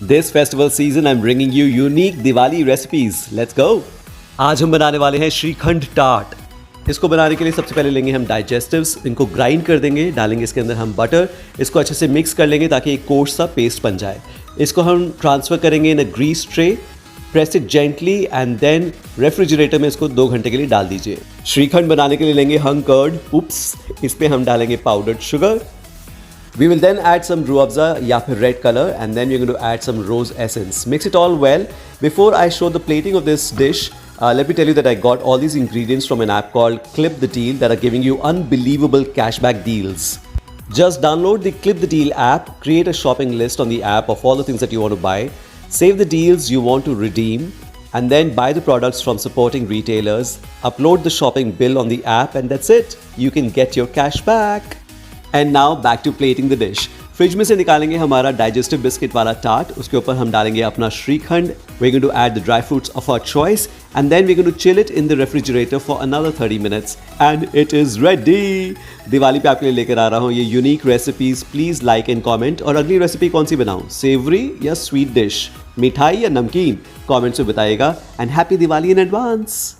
This festival season I'm bringing you unique Diwali recipes. Let's go. आज हम बनाने वाले हैं श्रीखंड टार्ट। इसको बनाने के लिए सबसे पहले लेंगे हम डाइजेस्टिव्स, इनको ग्राइंड कर देंगे, डालेंगे इसके अंदर हम बटर, इसको अच्छे से मिक्स कर लेंगे ताकि एक कोर्स सा पेस्ट बन जाए। इसको हम ट्रांसफ़र करेंगे in a grease tray, press it gently and then refrigerator में इसको 2 घंटे के लिए डाल दीजिए। श्रीखंड बनाने के लिए लेंगे हम कर्ड, उप्स, इस पर हम डालेंगे powdered sugar. We will then add some Rooh Afza या फिर red color and then we're going to add some rose essence. Mix it all well. Before I show the plating of this dish, let me tell you that I got all these ingredients from an app called Clip the Deal that are giving you unbelievable cashback deals. Just download the Clip the Deal app, create a shopping list on the app of all the things that you want to buy, save the deals you want to redeem, and then buy the products from supporting retailers, upload the shopping bill on the app, and that's it. You can get your cash back. And now back to plating the dish. Fridge में से निकालेंगे हमारा digestive biscuit वाला tart, उसके ऊपर हम डालेंगे अपना shrikhand. We going to add the dry fruits of our choice and then we going to chill it in the refrigerator for another 30 minutes and it is ready. Diwali पे आपके लिए लेकर आ रहा हूँ ये unique recipes. Please like and comment. और अगली रेसिपी कौन सी बनाऊँ, सेवरी या स्वीट डिश, मिठाई या नमकीन, कॉमेंट्स में बताइएगा। And happy Diwali in advance.